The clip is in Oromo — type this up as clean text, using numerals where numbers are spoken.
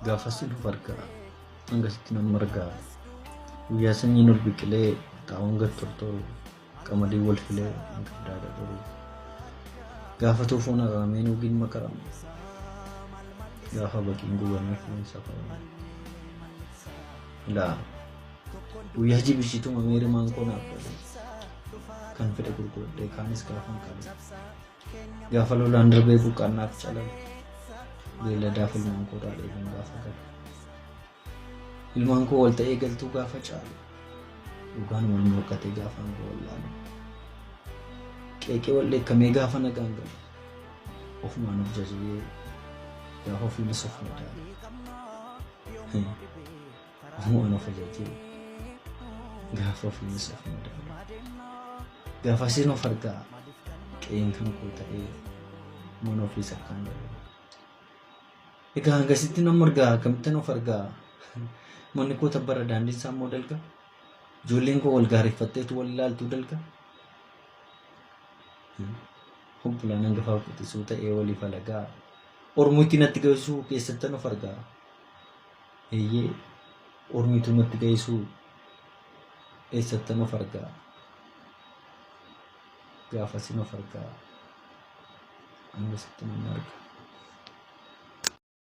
gaafa si dhufu argaa hangasitti nama argaa guyyaa sanyiin ol biqilee xaa'oon gad tortoru qamadii wal filee daadha turu gaafa tuufuun araameen ogiin makaramu gaafa baqiin gubamee fuun safaru laa guyyaa jibishituma meeri maankoon abbale kan fedhe gurguradhee kaanis gaafan qabu gaafa lolaan darbee buqqaannaaf calalu beelladaaf ilmaan koo dhaadheebiin gaafa galu ilmaan koo wal ta'ee galtuu gaafa caalu dhugaan wal morkatee gaafa hanga wallaalu qeeqee wal dheekkamee gaafa nagaan galu ofumaan of jajee gaafa ofiinis of madaalu ofumaan of jajee gaafa ofiinis of madaalu gaafa siin of argaa qe'een kan koo ta'ee mana ofiis akkaan galu egaa hangasitti nama argaa akkamittan of argaa manni koo tabbara daandiin isaa immoo dalga ijoolleen koo wal gaariiffatteetu wal ilaaltuu dalga obbolaan hangafaa quxisuu ta'ee waliif alagaa ormiitti natti geessuu keessattan of argaa eeyyee ormiitu natti geessuu eessattan of argaa gaafa sin of argaa hangasitti nama argaa